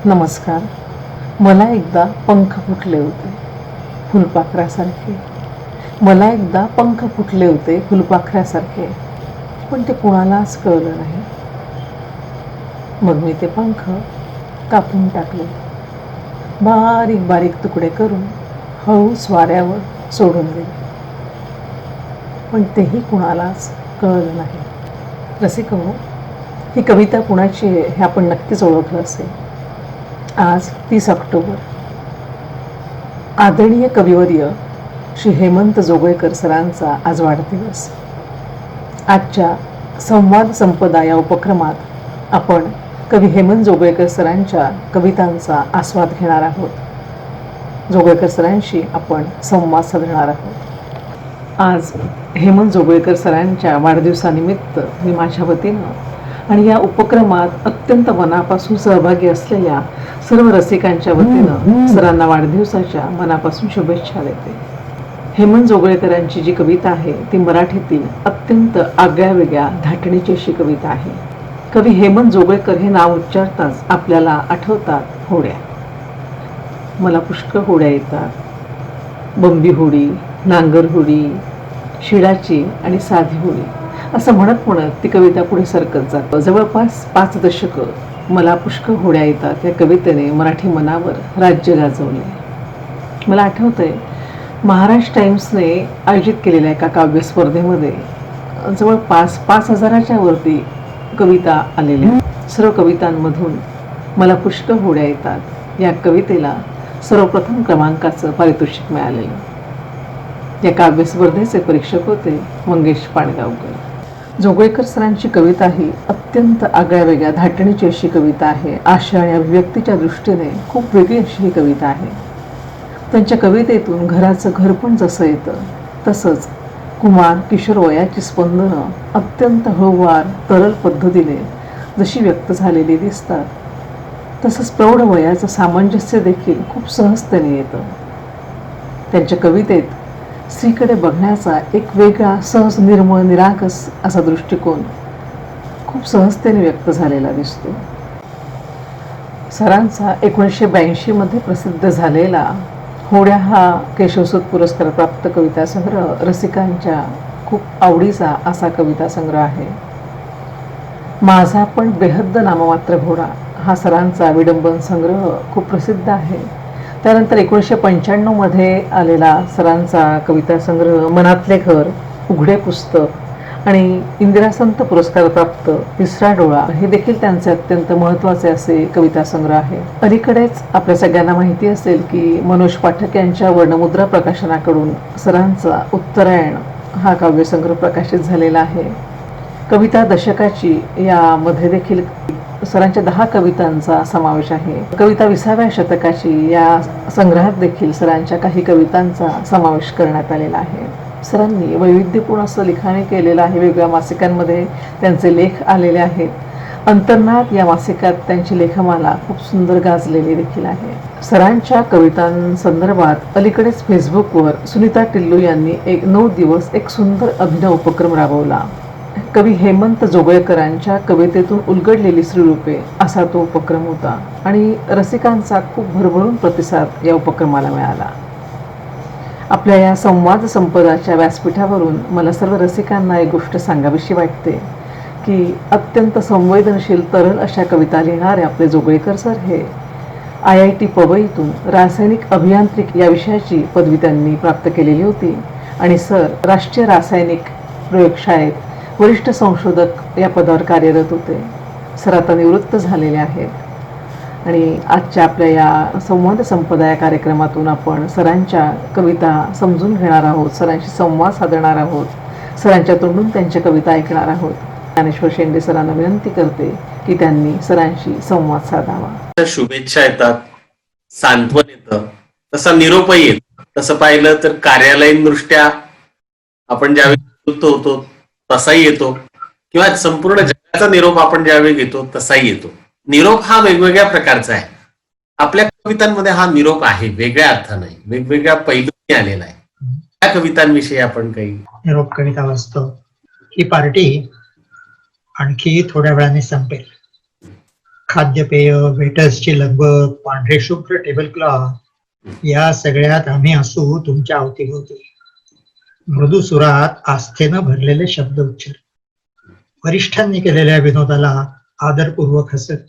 नमस्कार. मला एकदा पंख फुटले होते फुलपाखरासारखे. मला एकदा पंख फुटले होते फुलपाखरासारखे, पण ते कुणालाच कळलं नाही. मग मी ते पंख कापून टाकले, बारीक बारीक तुकडे करून हळूच वाऱ्यावर सोडून दिले, पण तेही कुणालाच कळलं नाही. रसिको, ही कविता कुणाची आहे हे आपण नक्कीच ओळखलं असेल. आज 30 ऑक्टोबर. आदरणीय कविवर्य श्री हेमंत जोगळेकर सरांचा आज वाढदिवस. आजच्या संवाद संपदा या उपक्रमात आपण कवी हेमंत जोगळेकर सरांच्या कवितांचा आस्वाद घेणार आहोत. जोगळेकर सरांशी आपण संवाद साधणार आहोत. आज हेमंत जोगळेकर सरांच्या वाढदिवसानिमित्त मी माझ्या वतीनं आणि या उपक्रमात अत्यंत मनापासून सहभागी असलेल्या सर्व रसिकांच्या वतीनं सरांना वाढदिवसाच्या मनापासून शुभेच्छा देते. हेमंत जोगळेकरांची जी कविता आहे ती मराठीतील अत्यंत आगळ्या वेगळ्या धाटणीची अशी कविता आहे. कवी हेमंत जोगळेकर हे नाव उच्चारताच आपल्याला आठवतात होड्या. मला पुष्कळ होड्या येतात. बंबी होडी, नांगर होडी, शिडाची आणि साधी होडी असं म्हणत म्हणत ती कविता पुढे सरकत जातं. जवळपास 5 दशकं मला पुष्कळ होड्या येतात या कवितेने मराठी मनावर राज्य गाजवले. मला आठवतंय, महाराष्ट्र टाइम्सने आयोजित केलेल्या एका काव्य स्पर्धेमध्ये जवळपास 5,000च्या वरती कविता आलेल्या. सर्व कवितांमधून मला पुष्कळ होड्या येतात या कवितेला सर्वप्रथम क्रमांकाचं पारितोषिक मिळालेलं. या काव्य स्पर्धेचे परीक्षक होते मंगेश पाडगावकर. जोगळेकर सरांची कविता ही अत्यंत आगळ्या वेगळ्या धाटणीची अशी कविता आहे. आशय आणि अभिव्यक्तीच्या दृष्टीने खूप वेगळी अशी ही कविता आहे. त्यांच्या कवितेतून घराचं घर पण जसं येतं तसंच कुमार किशोर वयाची स्पंदनं अत्यंत हळूवार तरल पद्धतीने जशी व्यक्त झालेली दिसतात, तसंच प्रौढ वयाचं सामंजस्य देखील खूप सहजतेने येतं. त्यांच्या कवितेत स्त्रीकडे बघण्याचा एक वेगळा सहज निर्मळ निरागस असा दृष्टिकोन खूप सहजतेने व्यक्त झालेला दिसतो. सरांचा 1982 मध्ये प्रसिद्ध झालेला होड्या हा केशवसूत पुरस्कार प्राप्त कविता संग्रह रसिकांच्या खूप आवडीचा असा कविता संग्रह आहे. माझा पण बेहद्द नाममात्र घोडा हा सरांचा विडंबन संग्रह खूप प्रसिद्ध आहे. त्यानंतर 1995 मध्ये आलेला सरांचा कविता संग्रह मनातले घर, उघडे पुस्तक आणि इंदिरा संत पुरस्कार प्राप्त तिसरा डोळा हे देखील त्यांचे अत्यंत महत्त्वाचे असे कविता संग्रह आहे. अलीकडेच आपल्या सगळ्यांना माहिती असेल की मनोज पाठक यांच्या वर्णमुद्रा प्रकाशनाकडून सरांचा उत्तरायण हा काव्यसंग्रह प्रकाशित झालेला आहे. कविता दशकाची यामध्ये देखील सरांच्या 10 कवितांचा समावेश आहे. कविता 20व्या शतकाची या संग्रहात देखील सरांच्या काही कवितांचा समावेश करण्यात आलेला आहे. सरांनी वैविध्यपूर्ण असं लिखाण केलेलं आहे. वेगवेगळ्या मासिकांमध्ये त्यांचे लेख आलेले आहेत. अंतर्नाद या मासिकात त्यांची लेखमाला खूप सुंदर गाजलेली देखील आहे. सरांच्या कवितांसंदर्भात अलीकडेच फेसबुकवर सुनीता टिल्लू यांनी 9 दिवस एक सुंदर अभिनव उपक्रम राबवला. कवी हेमंत जोगळेकरांच्या कवितेतून उलगडलेली श्रीरूपे असा तो उपक्रम होता आणि रसिकांचा खूप भरभरून प्रतिसाद या उपक्रमाला मिळाला. आपल्या या संवाद संपदाच्या व्यासपीठावरून मला सर्व रसिकांना एक गोष्ट सांगावीशी वाटते की अत्यंत संवेदनशील तरल अशा कविता लिहिणारे आपले जोगळेकर सर हे IIT पवईतून रासायनिक अभियांत्रिकी या विषयाची पदवी त्यांनी प्राप्त केलेली होती आणि सर राष्ट्रीय रासायनिक प्रयोगशाळेत वरिष्ठ संशोधक या पदावर कार्यरत होते. सर आता निवृत्त झालेले आहेत आणि आजच्या आपल्या या संवाद संपदा या कार्यक्रमातून आपण सरांच्या कविता समजून घेणार आहोत, सरांशी संवाद साधणार आहोत, सरांच्या तोंडून त्यांच्या कविता ऐकणार आहोत. ज्ञानेश्वर शेंडे सरांना विनंती करते की त्यांनी सरांशी संवाद साधावा. शुभेच्छा येतात, सांत्वन येतं, तसा निरोपही येतो. तसं पाहिलं तर कार्यालयीन दृष्ट्या आपण ज्यावेळी निवृत्त होतो तसाही येतो किंवा संपूर्ण जगाचा निरोप आपण ज्यावेळी घेतो तसाही येतो. निरोप हा वेगवेगळ्या प्रकारचा आहे. आपल्या कवितांमध्ये हा निरोप आहे, वेगळ्या अर्थाने वेगवेगळ्या पैलूंनी आलेला आहे. त्या कवितांविषयी आपण काही निरोप कविता वाचतो. ही पार्टी आणखी थोड्या वेळाने संपेल. खाद्यपेय, वेटर्सची लगबग, पांढरे शुभ्र टेबल क्लॉथ या सगळ्यात आम्ही असू तुमच्या अवतीभोवती. मृदू सुरात आस्थेनं भरलेले शब्द उच्चार, वरिष्ठांनी केलेल्या विनोदाला आदरपूर्वक हसत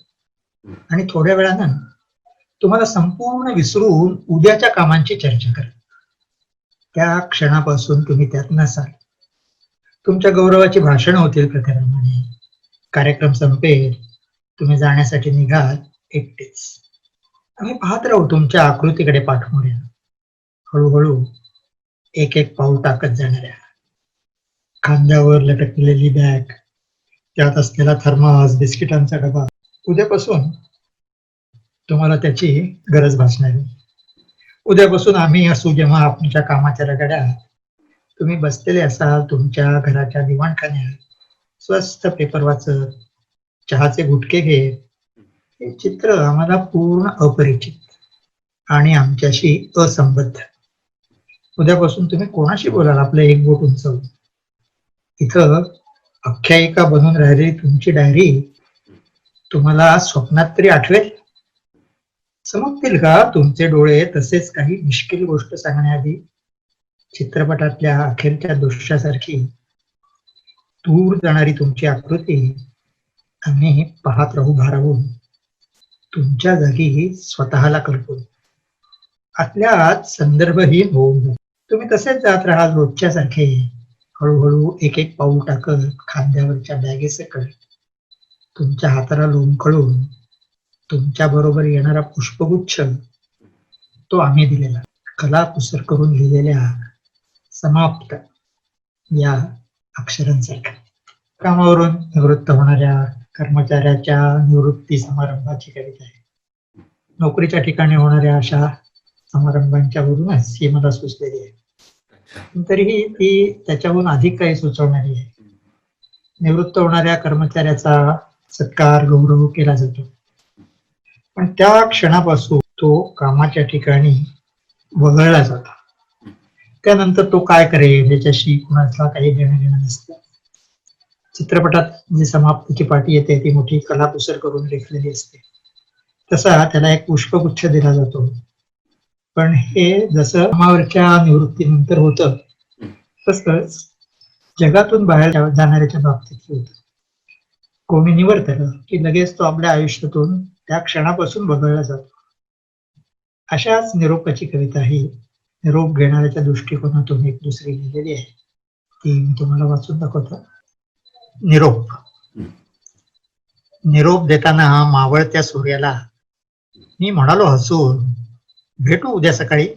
आणि थोड्या वेळानं तुम्हाला संपूर्ण विसरून उद्याच्या कामांची चर्चा करत. त्या क्षणापासून तुम्ही त्यात नसाल. तुमच्या गौरवाची भाषणं होतील प्रकाराने. कार्यक्रम संपेल, तुम्ही जाण्यासाठी निघाल एकटेच. आम्ही पाहत राहू तुमच्या आकृतीकडे पाठमोऱ्या, हळूहळू एक एक पाऊल टाकत जाणाऱ्या. खांद्यावर लटकलेली बॅग, त्यात असलेला थर्मास, बिस्किटांचा डबा. उद्यापासून तुम्हाला त्याची गरज भासणार नाही. उद्यापासून आम्ही असू जेव्हा आपल्या कामाच्या रगड्यात तुम्ही बसलेले असाल तुमच्या घराच्या दिवाणखान्यात, स्वस्त पेपर वाचत, चहाचे गुटके घेत. हे चित्र आम्हाला पूर्ण अपरिचित आणि आमच्याशी असंबद्ध. उद्यापासून तुम्ही कोणाशी बोलाल आपलं एक बोट उंचवून? इथं आख्यायिका बनून राहिलेली तुमची डायरी तुम्हाला स्वप्नात तरी आठवेल? चमकतील का तुमचे डोळे तसेच काही मिश्किल गोष्ट सांगण्याआधी? चित्रपटातल्या अखेरच्या दृश्यासारखी दूर जाणारी तुमची आकृती आम्ही पाहत राहू भारावून, तुमच्या जागी स्वतःला कल्पून. आतल्यात संदर्भहीन होऊन जाऊ. तुम्ही तसेच जात राहाल रोजच्या सारखे, हळूहळू एक एक पाऊल टाकत खांद्यावरच्या बॅगेसकट. तुमच्या हाताला लोंबकळून तुमच्या बरोबर येणारा पुष्पगुच्छ तो आम्ही दिलेला, कलाकुसर करून लिहिलेल्या समाप्त या अक्षरांसारखा. कामावरून निवृत्त होणाऱ्या कर्मचाऱ्याच्या निवृत्ती समारंभाची कविता आहे. नोकरीच्या ठिकाणी होणाऱ्या अशा समारंभांच्या वरूनच ही मला सुचलेली आहे. तरीही ती त्याच्याहून अधिक काही सुचवणारी आहे. निवृत्त होणाऱ्या कर्मचाऱ्याचा सत्कार गौरव केला जातो, पण त्या क्षणापासून तो कामाच्या ठिकाणी वगळला जातो. त्यानंतर तो काय करेल याच्याशी कुणाचा काही देणं घेणं नसतं. चित्रपटात जी समाप्तीची पाठी येते ती मोठी कलाकुसर करून लेखलेली असते. तसा त्याला एक पुष्पगुच्छ दिला जातो. पण हे जसं कामावरच्या निवृत्तीनंतर होतं तसंच जगातून बाहेर जाणाऱ्याच्या बाबतीत होतं. कोणी निवर्तलं की लगेच तो आपल्या आयुष्यातून त्या क्षणापासून वगळला जातो. अशाच निरोपाची कविता ही निरोप घेणाऱ्याच्या दृष्टिकोनातून एक दुसरी लिहिलेली आहे. ती मी तुम्हाला वाचून दाखवतो. निरोप. निरोप देताना मावळत्या सूर्याला मी म्हणालो हसून, भेटू उद्या सकाळी.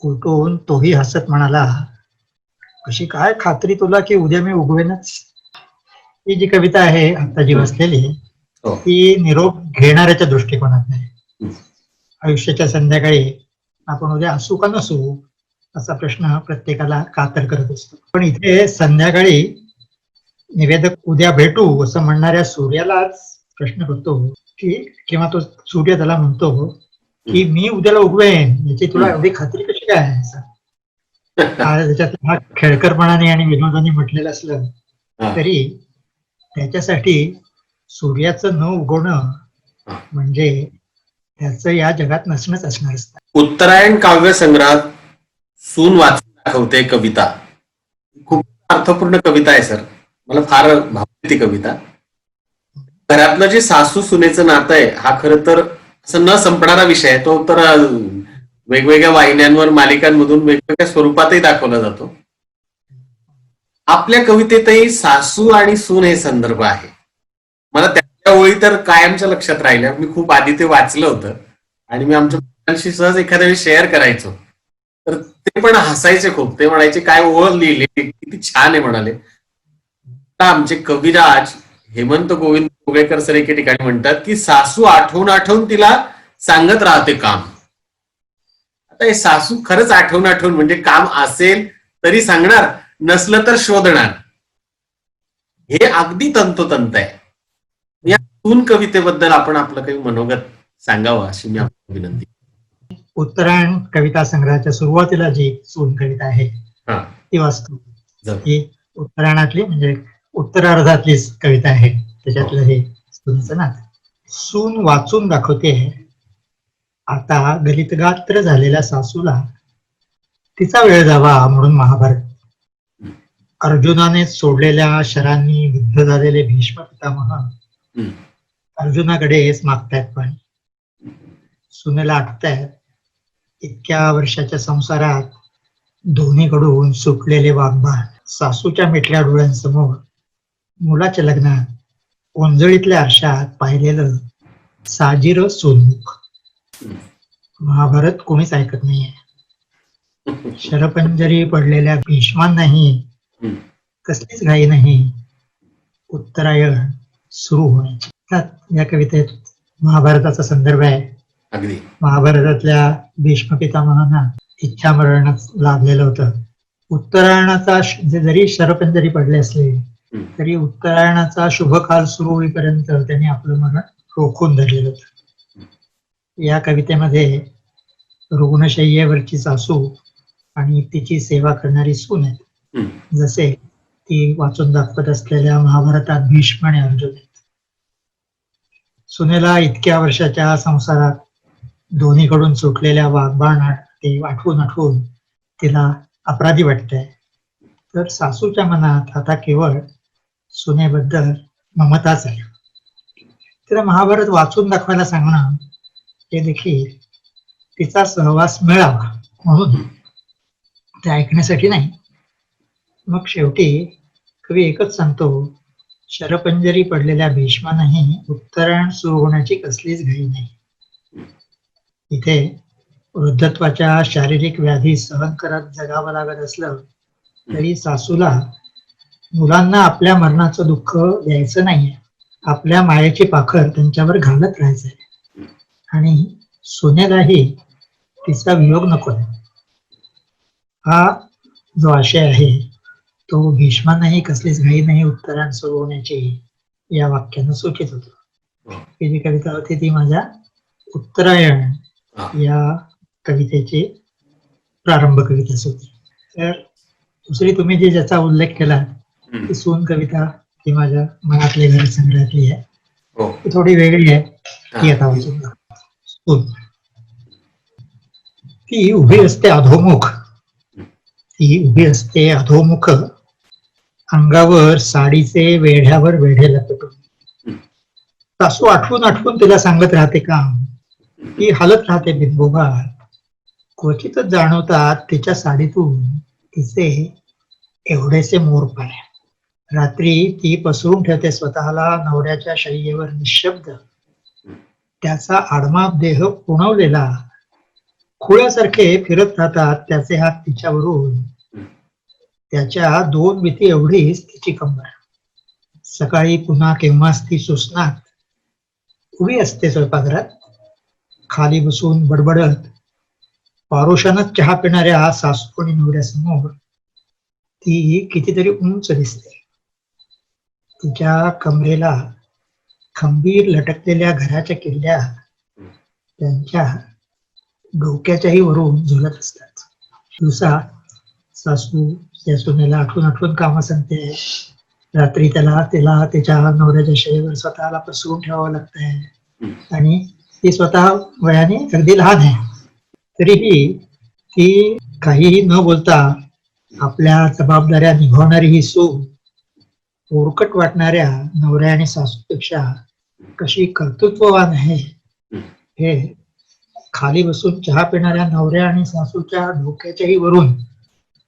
उलटून तोही हसत म्हणाला, कशी काय खात्री तुला की उद्या मी उगवेनच. ही जी कविता आहे आता जी वाचलेली ती निरोप घेणाऱ्याच्या दृष्टिकोनात नाही. आयुष्याच्या संध्याकाळी आपण उद्या असू का नसू असा प्रश्न प्रत्येकाला कातर करत असतो. पण इथे संध्याकाळी निवेदक उद्या भेटू असं म्हणणाऱ्या सूर्यालाच प्रश्न करतो की, किंवा तो सूर्य त्याला म्हणतो की मी उद्याला उगवेन याची तुला एवढी खात्री कशी काय आहे? त्याच्यात हा खेळकरपणाने आणि विनोदाने म्हटलेलं असलं तरी त्याच्यासाठी सूर्याचं न उगवणं म्हणजे त्याचं या जगात नसणंच असणार असतं. उत्तरायण काव्य संग्रहात सून वाचून दाखवते कविता खूप अर्थपूर्ण कविता आहे सर. मला फार भावते ती कविता. घरातलं जे सासू सुनेचं नातं आहे हा खरं तर असं न संपणारा विषय आहे. तो तर वेगवेगळ्या वाहिन्यांवर मालिकांमधून वेगवेगळ्या स्वरूपातही दाखवला जातो. आपल्या कवितेतही सासू आणि सून हे संदर्भ आहे. मला त्या ओळी तर कायमच्या लक्षात राहिल्या. मी खूप आधी ते वाचलं होतं आणि मी आमच्या मुलांशी सहज एखाद्या वेळी शेअर करायचो तर ते पण हसायचे खूप. ते म्हणायचे काय ओळख लिहिली, किती छान आहे म्हणाले. आमचे कविराज हेमंत गोविंद गोगेकर सर एके ठिकाणी म्हणतात की सासू आठवून आठवून तिला सांगत राहते काम. आता हे सासू खरंच आठवून आठवून म्हणजे काम असेल तरी सांगणार, नसलं तर शोधणार. हे अगदी तंतोतंत आहे. या सून कवितेबद्दल आपण आपलं काही मनोगत सांगावं अशी मी आपली विनंती. उत्तरायण कविता संग्रहाच्या सुरुवातीला जी सून कविता आहे ती वाचतो. ही उत्तरायणातली म्हणजे उत्तरार्धातलीच कविता आहे. त्याच्यातलं हे सूनचं नातं. सून वाचून दाखवते आता गलितगात्र झालेल्या सासूला तिचा वेळ जावा म्हणून महाभारत. अर्जुनाने सोडलेल्या शरांनी विद्ध झालेले भीष्म पितामह हम्म. अर्जुनाकडेच मागतायत पाणी. सुनेला आटतायत. इतक्या वर्षाच्या संसारात दोन्हीकडून सुटलेले वाग्बाण सासूच्या मिटल्या डोळ्यांसमोर मुलाच्या लग्नात ओंजळीतल्या आरशात पाहिलेलं साजिर सोनमुख. महाभारत कोणीच ऐकत नाहीये. शरपंजरी पडलेल्या भीष्मांनाही कसलीच घाई नाही उत्तरायण सुरू होण्याची. या कवितेत महाभारताचा संदर्भ आहे. अगदी महाभारतातल्या भीष्म पितामहांना इच्छामरण लाभलेलं होतं. उत्तरायणाचा जरी शरपंजरी पडले असले तरी उत्तरायणाचा शुभ काल सुरू होईपर्यंत त्यांनी आपलं मरण रोखून धरलेलं होतं. या कवितेमध्ये रुग्णशय्येवरची सासू आणि तिची सेवा करणारी सून आहे, जसे ती वाचून दाखवत असलेल्या महाभारतात भीष्म आणि अर्जुन आहेत. सुनेला इतक्या वर्षाच्या संसारात दोन्हीकडून सुटलेल्या वाग्बाण ते आठवून आठवून तिला अपराधी वाटतंय. तर सासूच्या मनात आता केवळ सुनेबद्दल ममताच आहे. तिला महाभारत वाचून दाखवायला सांगणं हे देखील तिचा सहवास मिळावा म्हणून ते ऐकण्यासाठी नाही. मग शेवटी कवी एकच सांगतो, शरपंजरी पडलेल्या भीष्मांनाही उत्तरायण सुरू होण्याची कसलीच घाई नाही. इथे वृद्धत्वाच्या शारीरिक व्याधी सहन करत जगावं लागत असलं तरी सासूला मुलांना आपल्या मरणाचं दुःख द्यायचं नाहीये. आपल्या मायेची पाखर त्यांच्यावर घालत राहायचंय आणि सोन्यालाही तिचा वियोग नको आहे. हा जो आशय आहे तो भीष्मांनाही कसलीच घाई नाही उत्तरायण सुरू होण्याची या वाक्यानं सूचित होतो. ही जी कविता होती ती माझ्या उत्तरायण या कवितेची प्रारंभ कविताच होती. तर दुसरी तुम्ही जी ज्याचा उल्लेख केला ती सून कविता ती माझ्या मनातल्या घर संग्रहातली आहे. ती थोडी वेगळी आहे. ती आता वाचून सून. ती उभी असते अधोमुख, ती उभी असते अधोमुख, अंगावर साडीचे वेढ्यावर वेढे लपेटून. सासू आठवून आठवून तिला सांगत राहते काम, ती हालत राहते बिनबोगात. क्वचितच जाणवतात तिच्या साडीतून तिचे एवढेसे मोरपाय. रात्री ती पसरून ठेवते स्वतःला नवऱ्याच्या शय्येवर निशब्द. त्याचा आडमाप देह पुणवलेला खुळ्यासारखे फिरत राहतात त्याचे हात तिच्यावरून. त्याच्या दोन भीती एवढीच तिची कंबर. सकाळी पुन्हा केव्हाच ती सुसनात उभी असते स्वयंपाकघरात. खाली बसून बडबडत पारोशानच चहा पिणाऱ्या सासू आणि नवऱ्यासमोर ती कितीतरी उंच दिसते. तिच्या कमरेला खंबीर लटकलेल्या घराच्या किल्ल्या त्यांच्या डोक्याच्याही वरून झुलत असतात. दिवसा सासू त्या सुनेला आठवून आठवून कामं सांगते. रात्री तिला तिच्या नवऱ्याच्या शय्येवर स्वतःला पसरून ठेवावं लागतंय आणि ती स्वतः वयाने अगदी लहान आहे. तरीही ती काहीही न बोलता आपल्या जबाबदाऱ्या निभावणारी ही सून ओरकट वाटणाऱ्या नवऱ्या आणि सासूपेक्षा कशी कर्तृत्ववान आहे हे खाली बसून चहा पिणाऱ्या नवऱ्या आणि सासूच्या डोक्याच्याही वरून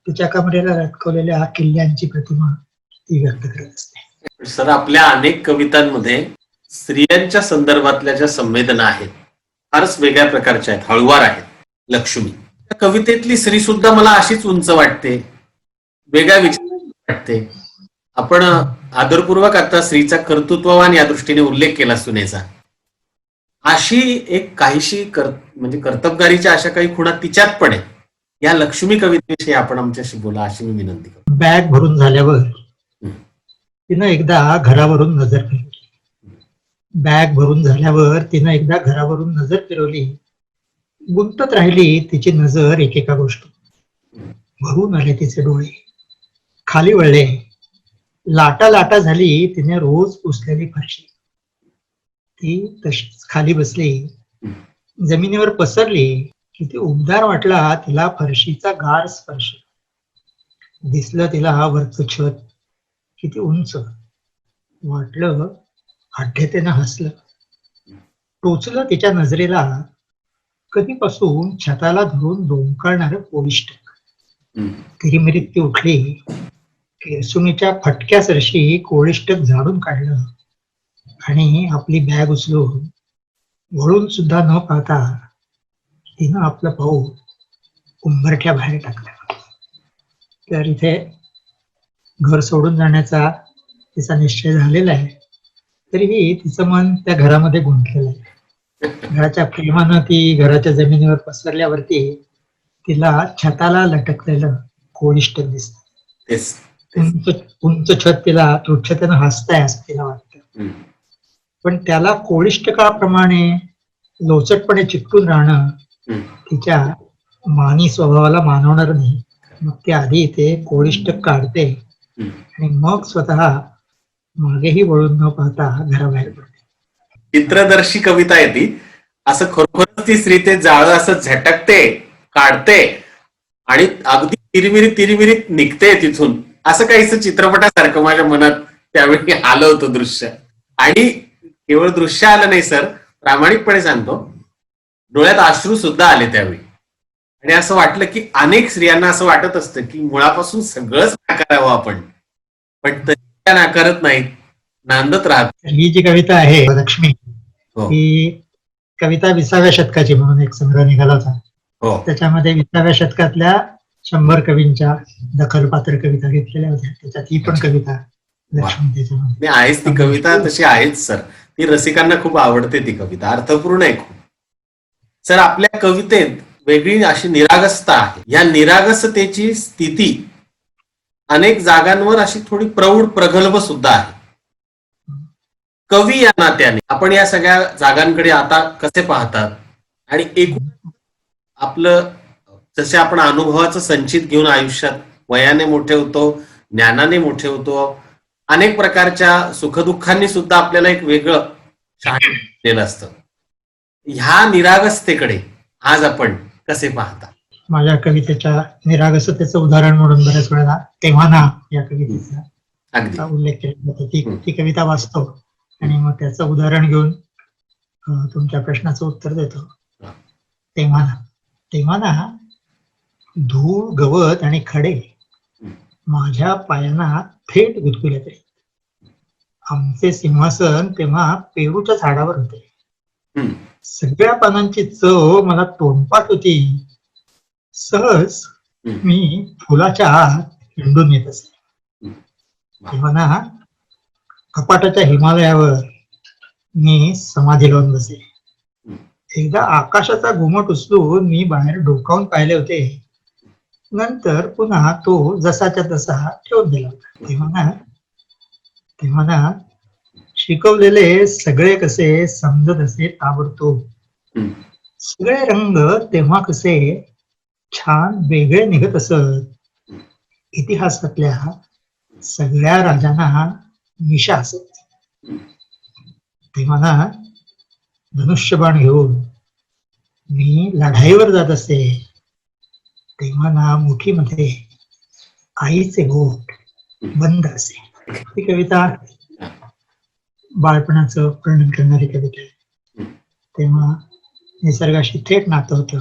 तिच्या कमरेला लटकवलेल्या किल्ल्यांची प्रतिमा ती व्यक्त करत असते. सर, आपल्या अनेक कवितांमध्ये स्त्रियांच्या संदर्भातल्या ज्या संवेदना आहेत फारच वेगळ्या प्रकारच्या आहेत, हळुवार आहेत. लक्ष्मी त्या कवितेतली स्त्री सुद्धा मला अशीच उंच वाटते, वेगळ्या विचार वाटते. आपण आदरपूर्वक आता स्त्रीचा कर्तृत्ववान या दृष्टीने उल्लेख केला सुनेचा. अशी एक काहीशी म्हणजे कर्तबगारीच्या अशा काही खुणा तिच्यात पण आहे. या लक्ष्मी कवितेविषयी आपण आमच्याशी बोला अशी मी विनंती करतो. बॅग भरून झाल्यावर तिनं एकदा घरावरून नजर फिरवली. बॅग भरून झाल्यावर तिनं एकदा घरावरून नजर फिरवली. गुंतत राहिली तिची नजर एकेका गोष्टी. भरून आले तिचे डोळे, खाली वळले. लाटा लाटा झाली तिने रोज पुसलेली फरशी. ती तशीच खाली बसली, जमिनीवर पसरली, किती उबदार वाटला तिला फरशीचा गार स्पर्श. दिसलं तिला वरचं छत किती उंच. वाटलं आढ्यतेनं हसलं. टोचलं तिच्या नजरेला कधीपासून छताला धरून लोंबकळणारं कोविष्टक. तिरीमिरीत ती उठली. केरसुणीच्या फटक्या सरशी कोळिष्टक झाडून काढलं आणि आपली बॅग उचलून वळून सुद्धा न पाहता तिनं आपलं पाऊल उंबरठ्या बाहेर टाकलं. तर इथे घर सोडून जाण्याचा तिचा निश्चय झालेला आहे, तरीही तिचं मन त्या घरामध्ये गुंतलेलं आहे. घराच्या प्रेमानं ती घराच्या जमिनीवर पसरल्यावरती तिला छताला लटकलेलं कोळिष्टक दिसत. तेच उंच उंच छत तिला तुच्छतेनं हसताय असं तिला वाटतं. पण त्याला कोळिष्टकाप्रमाणे लोचटपणे चिकटून राहणं तिच्या मानी स्वभावाला मानवणार नाही. मग ती आधी ते कोळिष्टक काढते आणि मग स्वतः मागेही वळून न पाहता घराबाहेर पडते. चित्रदर्शी कविता आहे ती. असं खरोखरच ती स्त्री ते जाळं असं झटकते, काढते आणि अगदी तिरमिरीत निघते तिथून. असं काहीच चित्रपटासारखं माझ्या मनात त्यावेळी आलं होतं दृश्य. आणि केवळ दृश्य आलं नाही सर, प्रामाणिकपणे सांगतो, डोळ्यात अश्रू सुद्धा आले त्यावेळी. आणि असं वाटलं की अनेक स्त्रियांना असं वाटत असतं की मुळापासून सगळंच नाकारावं आपण, पण तरी त्या नाकारत नाहीत, नांदत राहत. ही जी कविता आहे लक्ष्मी, हो ही कविता 20व्या शतकाची म्हणून एक संग्रह निघाला होता. हो त्याच्यामध्ये 20व्या शतकातल्या 100 कवींच्या दखलपात्र कविता घेतलेल्या होत्या. त्याच्यात ही पण कविता लक्ष्मी त्याच्यामध्ये नाही, आहेच ती कविता तशी आहेच सर. ती रसिकांना खूप आवडते ती कविता, अर्थपूर्ण आहे खूप. सर आपल्या कवितेत वेगळी अशी निरागसता आहे. या निरागसतेची स्थिती अनेक जागांवर अशी थोडी प्रौढ प्रगल्भ सुद्धा आहे. कवी या नात्याने आपण या सगळ्या जागांकडे आता कसे पाहतात? आणि एकूण आपलं जसे आपण अनुभवाचं संचित घेऊन आयुष्यात वयाने मोठे होतो, ज्ञानाने मोठे होतो, अनेक प्रकारच्या सुखदुःखांनी सुद्धा आपल्याला एक वेगळं दिलेलं असतं. ह्या निरागसतेकडे आज आपण कसे पाहता? माझ्या कवितेच्या निरागसतेचं उदाहरण म्हणून बऱ्याच वेळेला तेव्हा ना या कवितेचा अगदी उल्लेख केला जातो. ती कविता वाचतो आणि मग त्याचं उदाहरण घेऊन तुमच्या प्रश्नाचं उत्तर देतो. तेव्हा ना धूळ, गवत आणि खडे माझ्या पायांना थेट गुदगुले येते. आमचे सिंहासन तेव्हा पेरूच्या झाडावर होते. सगळ्या पानांची चव मला तोंडपाठ होती. सहज मी फुलाच्या आत हिंडून येत असे. तेव्हा ना कपाटाच्या हिमालयावर मी समाधी लावून बसे. एकदा आकाशाचा घुमट उचलून मी बाहेर डोकावून पाहिले होते. नंतर पुन्हा तो जसाच्या तसा ठेवून दिला होता. तेव्हा ना शिकवलेले सगळे कसे समजत असे ताबडतोब. सगळे रंग तेव्हा कसे छान वेगळे निघत असत. इतिहासातल्या सगळ्या राजांना मिशा असत. तेव्हा ना धनुष्यबाण घेऊन मी लढाईवर जात असे. तेव्हा ना मुठीमध्ये आईचे बोट बंद असे. ही कविता बाळपणाचं वर्णन करणारी कविता आहे. तेव्हा निसर्गाशी थेट नातं होतं.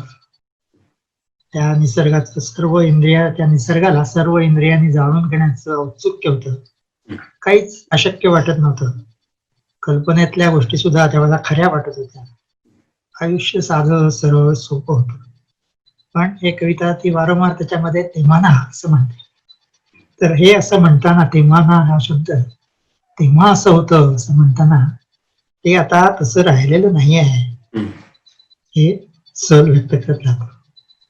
त्या निसर्गाला सर्व इंद्रियांनी जाणून घेण्याचं औत्सुक्य होतं. काहीच अशक्य वाटत नव्हतं. कल्पनेतल्या गोष्टी सुद्धा त्यावेळेला खऱ्या वाटत होत्या. आयुष्य साधं सरळ सोपं होतं. पण हे कविता ती वारंवार त्याच्यामध्ये तेव्हा ना असं म्हणते. तर हे असं म्हणताना तेव्हा ना हा शब्द तेव्हा असं होतं असं म्हणताना ते आता तसं राहिलेलं नाही आहे. हे सल व्यक्त करत राहतं,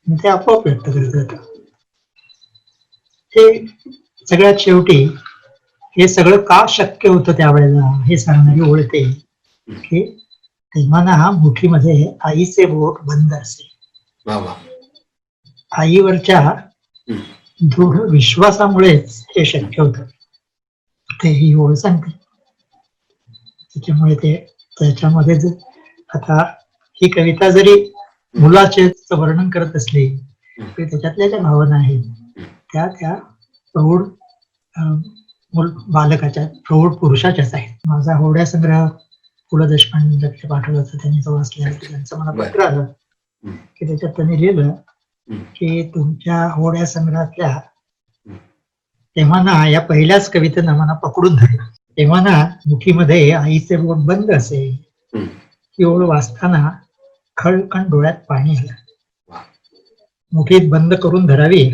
ते आपोआप व्यक्त करत राहतं. हे सगळ्यात शेवटी हे सगळं का शक्य होतं त्यावेळेला हे सांगणारी ओळखते की तेव्हा ना मुठीमध्ये आईचे बोट बंद असे. आईवरच्या दृढ विश्वासामुळेच हे शक्य होतं, ते ही ओळ सांगते. त्याच्यामुळे ते त्याच्यामध्ये आता ही कविता जरी मुलाचे वर्णन करत असली तरी त्याच्यातल्या ज्या भावना आहेत त्या प्रौढ बालकाच्या प्रौढ पुरुषाच्याच आहेत. माझा होड्या संग्रह पु ल देशपांडे पाठवला होता, त्यांनी तो वाचला. त्यांचं मला पत्र आलं की त्याच्यात त्यांनी लिहिलं की तुमच्या होड्या संग्रहातल्या तेव्हा ना, या पहिल्याच कवितेनं मला पकडून धरलं. तेव्हा ना मुठीमध्ये आईचे बोट बंद असे, ही ओळ वाचताना खळखण डोळ्यात पाणी आलं. मुठीत बंद करून धरावी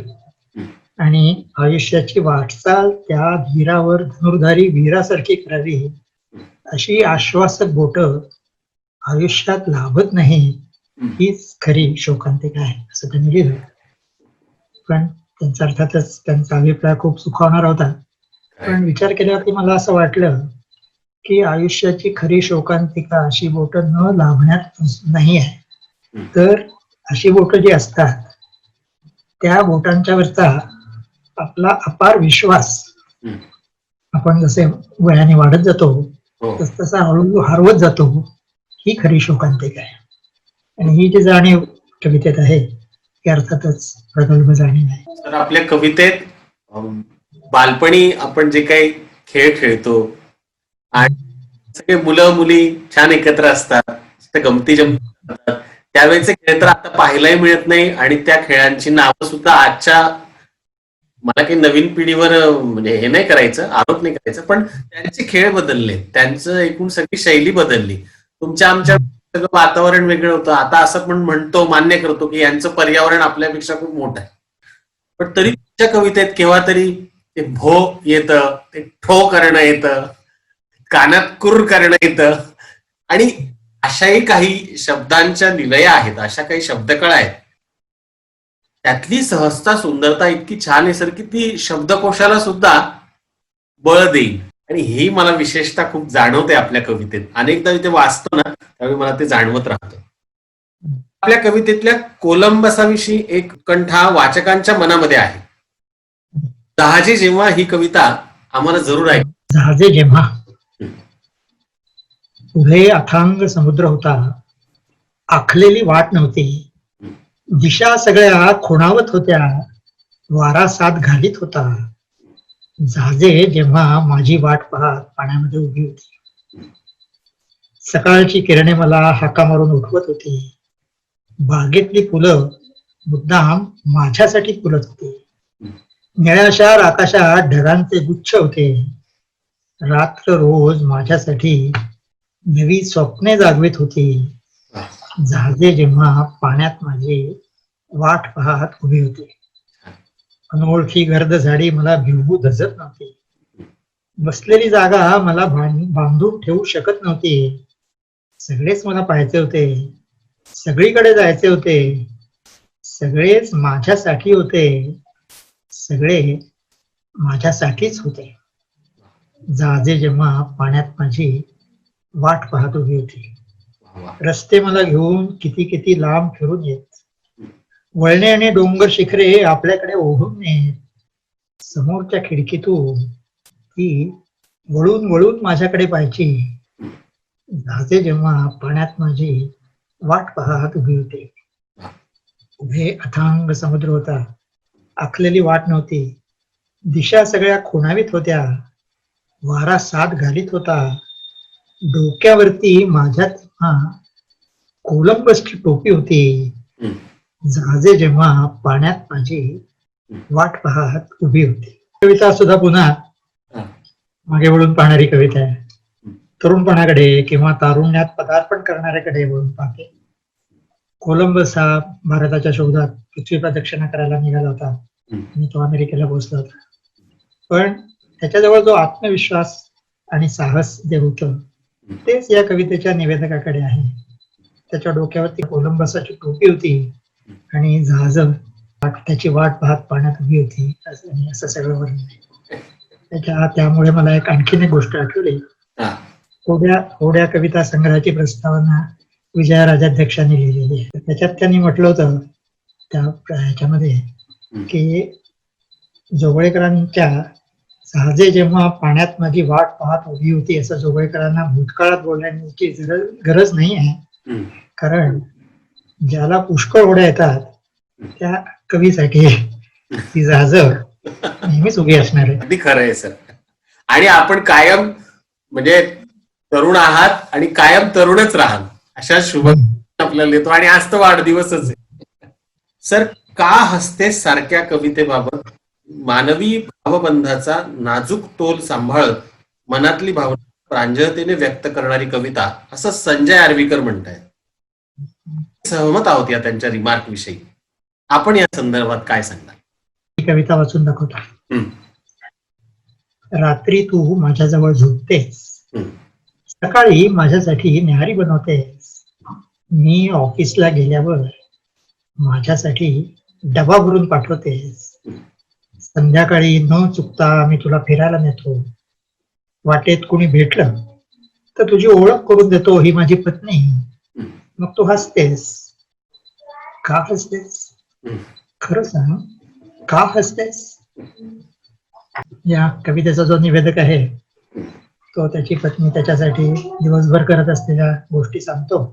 आणि आयुष्याची वाटचाल त्या धीरावर धनुर्धारी वीरासारखी करावी, अशी आश्वासक बोट आयुष्यात लाभत नाही, हीच खरी शोकांतिका आहे, असं त्यांनी लिहिलं. पण त्यांचा अर्थातच त्यांचा अभिप्राय खूप सुखावणारा होता. पण विचार केल्यावरती मला असं वाटलं की आयुष्याची खरी शोकांतिका अशी बोट न लाभण्यात नाही आहे, तर अशी बोट जी असतात त्या बोटांच्या वरचा आपला अपार विश्वास आपण जसे वयाने वाढत जातो तस तसा हळूहळू हरवत जातो, ही खरी शोकांतिका आहे. आणि ही जी जाणीव कवितेत आहे ती अर्थातच प्रगल्भ जाणीव आहे. तर आपल्या कवितेत बालपणी आपण जे काही खेळ खेळतो आणि सगळे मुलं मुली छान एकत्र असतात, गमती जमती असतात, त्यावेळेचे खेळ तर आता पाहायलाही मिळत नाही. आणि त्या खेळांची नावं सुद्धा आजच्या, मला काही नवीन पिढीवर म्हणजे हे नाही करायचं, आरोप नाही करायचं, पण त्यांचे खेळ बदलले, त्यांचं एकूण सगळी शैली बदलली. तुमच्या आमच्या सगळं वातावरण वेगळं होतं. आता असं पण म्हणतो, मान्य करतो की यांचं पर्यावरण आपल्यापेक्षा खूप मोठं आहे. पण तरी तुमच्या कवितेत केव्हा तरी ते भो येतं, ते ठो करणं येतं, कानात कुर करणं येतं. आणि अशाही काही शब्दांच्या निलया आहेत, अशा काही शब्दकळा आहेत, त्यातली सहजता सुंदरता इतकी छान आहे सर की ती शब्दकोशाला सुद्धा बळ देईल. आणि ही मला विशेषतः खूप जाणवते आपल्या कवितेत. अनेकदा इथे वाचतो ना त्यावेळी मला ते जाणवत राहतं. आपल्या कवितेतल्या कोलंबसाविषयी एक कंठा वाचकांच्या मनामध्ये आहे. जहाजे जेव्हा ही कविता आम्हाला जरूर ऐक. जहाजे जेव्हा पुढे अथांग समुद्र होता, आखलेली वाट नव्हती, दिशा सगळ्या खुणावत होत्या, वारा साथ घालीत होता. जहाजे जेव्हा माझी वाट पाहत पाण्यामध्ये उभी होती, सकाळची किरणे मला हाका मारून उठवत होती, बागेतली फुलं मुद्दाम माझ्यासाठी फुलत होती, निळ्याशार आकाशात ढगांचे गुच्छ होते, रात्र रोज माझ्यासाठी नवी स्वप्ने जागवित होती. जहाजे जेव्हा पाण्यात माझी वाट पाहत उभी होती, अनोळखी गर्द झाडी मला भिवू धजत नव्हती, बसलेली जागा मला बांधून ठेवू शकत नव्हती. सगळेच मला पाहायचे होते, सगळीकडे जायचे होते, सगळेच माझ्यासाठी होते, सगळे माझ्यासाठीच होते. जहाजे जेव्हा पाण्यात माझी वाट पाहत उभी होती, रस्ते मला घेऊन किती किती लांब फिरून येत, वळणे आणि डोंगर शिखरे आपल्याकडे ओढून नेत, समोरच्या खिडकीतून ती वळून वळून माझ्याकडे पाहायची. जहाजे जेव्हा पाण्यात माझी वाट पाहत उभी होती, पुढे अथांग समुद्र होता, आखलेली वाट नव्हती, दिशा सगळ्या खुणावीत होत्या, वारा साथ घालीत होता, डोक्यावरती माझ्या तेव्हा कोलंबसची टोपी होती. जहाजे जेव्हा पाण्यात माझी वाट पाहत उभी होती. कविता सुद्धा पुन्हा मागे वळून पाहणारी कविता आहे. तरुणपणाकडे किंवा तारुण्यात पदार्पण करणाऱ्याकडे वळून पाहते. कोलंबस हा भारताच्या शोधात पृथ्वी प्रदक्षिणा करायला निघाला होता आणि तो अमेरिकेला पोहोचला होता. पण त्याच्याजवळ जो आत्मविश्वास आणि साहस जे होतं तेच या कवितेच्या निवेदकाकडे आहे. त्याच्या डोक्यावरती कोलंबसाची टोपी होती आणि जहाज त्याची वाट पाहत पाण्यात उभी होती, असं सगळं वर्णन आहे. त्यामुळे मला आणखीन एक गोष्ट आठवली. होड्या कविता संग्रहाची प्रस्तावना विजया राजाध्यक्षांनी लिहिलेली आहे. त्याच्यात त्यांनी म्हटलं होतं त्या ह्याच्यामध्ये की जोगळेकरांच्या जहाजे जेव्हा पाण्यात माझी वाट पाहत उभी होती असं जोगळेकरांना भूतकाळात बोलण्याची गरज नाही आहे. हम्म. कारण ज्याला पुष्कळ होड्या येतात त्या कवीसाठी ती जहाज नेहमीच उभी असणार आहे. अगदी खरं आहे सर. आणि आपण कायम म्हणजे तरुण आहात आणि कायम तरुणच राहाल अशा शुभेच्छा आपल्याला देतो. आणि आज तर वाढदिवसच आहे सर. का हसतेस सारख्या कवितेबाबत मानवी भावबंधाचा नाजूक तोल सांभाळत मनातली भावना प्रांजळतेने व्यक्त करणारी कविता, असं संजय आर्वीकर म्हणतायत. सहमत आहोत या त्यांच्या रिमार्क विषयी. आपण या संदर्भात काय सांगणार? ही कविता वाचून दाखवतो. हम्म. रात्री तू माझ्याजवळ झोपतेस, हम्म. सकाळी माझ्यासाठी न्याहारी बनवतेस, मी ऑफिसला गेल्यावर माझ्यासाठी डबा भरून पाठवतेस, संध्याकाळी न चुकता मी तुला फिरायला नेतो, वाटेत कुणी भेटलं तर तुझी ओळख करून देतो, ही माझी पत्नी. मग तू हसतेस. का हसतेस? खरं सांग, का हसतेस? या कवितेचा जो निवेदक आहे तो त्याची पत्नी त्याच्यासाठी दिवसभर करत असलेल्या गोष्टी सांगतो.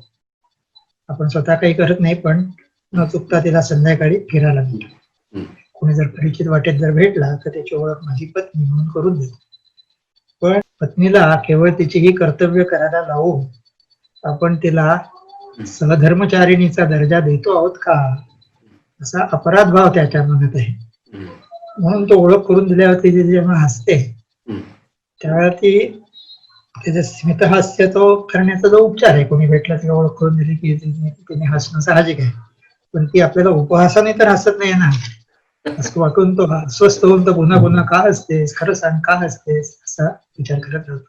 आपण स्वतः काही करत नाही, पण न चुकता तिला संध्याकाळी फिरायला नेतो. कोणी जर परिचित वाटेत जर भेटला तर त्याची ओळख माझी पत्नी म्हणून करून देतो. पण पत्नीला केवळ तिची ही कर्तव्य करायला लावून आपण तिला सहधर्मचारिणीचा दर्जा देतो आहोत का, असा अपराध भाव त्याच्या मनात आहे. म्हणून तो ओळख करून दिल्यावरती ती जेव्हा हसते त्यावेळेला ती त्याचे स्मितहास्य तो करण्याचा जो उपचार आहे, कोणी भेटला तिला ओळख करून दिली की तिने हसणं साहजिक आहे. पण ती आपल्याला उपहासाने तर हसत नाही ना, असं वाटून तो अस्वस्थ होऊन तो पुन्हा पुन्हा का हसतेस, खरं सांग का हसतेस असा विचार करत राहतो.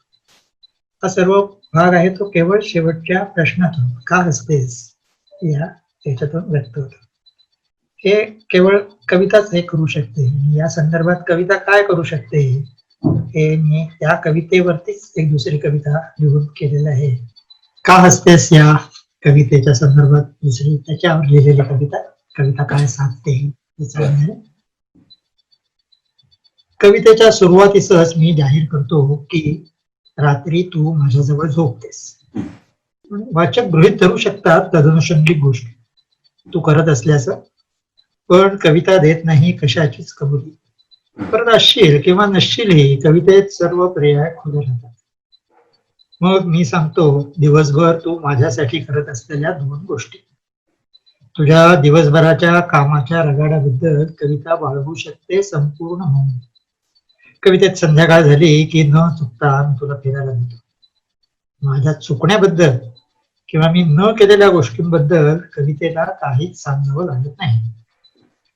हा सर्व भाग आहे तो केवळ शेवटच्या प्रश्नातून का हसतेस या त्याच्यातून व्यक्त होतो. हे केवळ कविताच हे करू शकते. या संदर्भात कविता काय करू शकते हे मी त्या कवितेवरतीच एक दुसरी कविता लिहून केलेलं आहे. का हसतेस या कवितेच्या संदर्भात दुसरी त्याच्यावर लिहिलेली कविता काय सांगते कवितेच्या सुरुवातीसच मी जाहीर करतो की रात्री तू माझ्याजवळ झोपतेस. वाचक गृहीत धरू शकतात तदनुषंगिक गोष्टी तू करत असल्याचं, पण कविता देत नाही कशाचीच कबुली. परत असशील किंवा नसशीलही कवितेत सर्व पर्याय खुले राहतात. मग मी सांगतो दिवसभर तू माझ्यासाठी करत असलेल्या दोन गोष्टी. तुझ्या दिवसभराच्या कामाच्या रगाडाबद्दल कविता बाळगू शकते संपूर्ण मौन. कवितेत संध्याकाळ झाली की न चुकता मी तुला फिरायला नेतो. माझ्या चुकण्याबद्दल किंवा मी न केलेल्या गोष्टींबद्दल कवितेला काहीच सांगावं लागत नाही.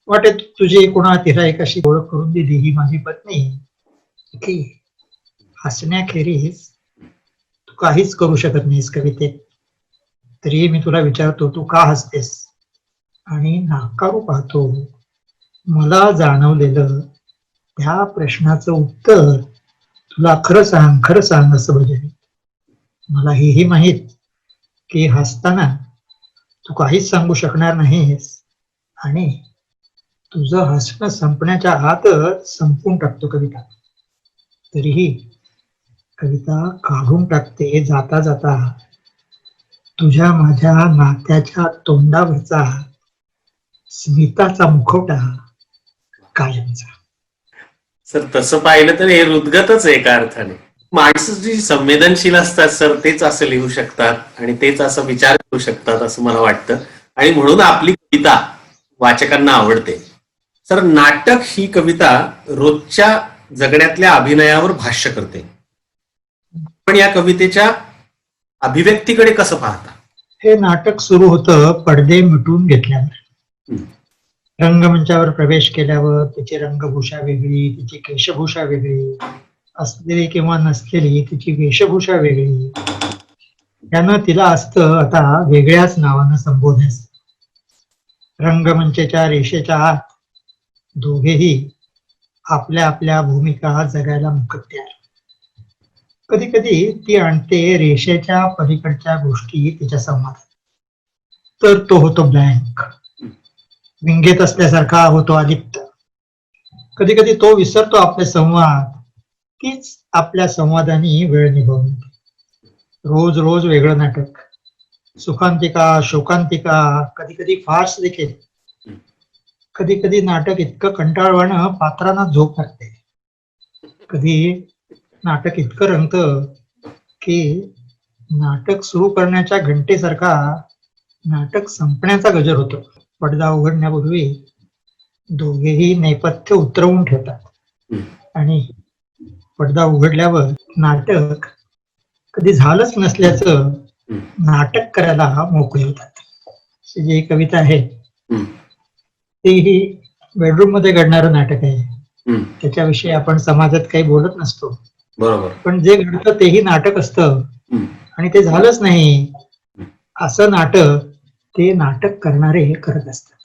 वाटेत तुझी कोणा तिरायकाशी ओळख करून दिली, ही माझी पत्नी, की हसण्याखेरीज तू काहीच करू शकत नाहीस कवितेत. तरी मी तुला विचारतो तू का हसतेस, आणि नाकारू पाहतो. मला जाणवलेलं त्या प्रश्नाचं उत्तर तुला खरं सांग असं बजावी. मला हेही माहित की हसताना तू काहीच सांगू शकणार नाहीस आणि तुझं हसणं संपण्याच्या आतच संपून टाकतो कविता. तरीही कविता काढून टाकते जाता जाता तुझ्या माझ्या नात्याच्या तोंडावरचा स्मिताचा मुखवटा कायमचा. सर तसं पाहिलं तर हे हृदगतच आहे एका अर्थाने. माणसं जी संवेदनशील असतात सर तेच असं लिहू शकतात आणि तेच असं विचार करू शकतात असं मला वाटतं. आणि म्हणून आपली कविता वाचकांना आवडते. सर नाटक ही कविता रोजच्या जगण्यातल्या अभिनयावर भाष्य करते. पण या कवितेच्या अभिव्यक्तीकडे कसं पाहता? हे नाटक सुरू होतं पडदे मिटून घेतल्यावर. रंगमंचावर प्रवेश केल्यावर तिची रंगभूषा वेगळी, तिची केशभूषा वेगळी, असलेली किंवा नसलेली तिची वेशभूषा वेगळी. त्यानं तिला असतं आता वेगळ्याच नावानं संबोधायचं. रंगमंचाच्या रेषेच्या आत दोघेही आपल्या आपल्या भूमिका जगायला मुकत तयार. कधी कधी ती आणते रेषेच्या पलीकडच्या गोष्टी तिच्या संवादात, तर तो होतो ब्लँक, विंगेत असल्यासारखा होतो अलिप्त. कधी कधी तो विसरतो आपले संवाद तीच आपल्या संवादाने वेळ निभावून येते. रोज रोज वेगळं नाटक, सुखांतिका, शोकांतिका, कधी कधी फार्स देखील. कधी कधी नाटक इतकं कंटाळवाणं पात्रांना झोप लागते. कधी नाटक इतकं रंगतं की नाटक सुरू करण्याच्या घंटेसारखा नाटक संपण्याचा गजर होतो. पडदा उघडण्यापूर्वी दोघेही नेपथ्य उतरवून ठेवतात आणि पडदा उघडल्यावर नाटक कधी झालंच नसल्याचं नाटक करायला मोकळे होतात. अशी जी कविता आहे तेही बेडरूम मध्ये घडणारं नाटक आहे. त्याच्याविषयी आपण समाजात काही बोलत नसतो, बरोबर. पण जे घडतं तेही नाटक असतं आणि ते झालंच नाही असं नाटक ते नाटक करणारे करत असतात.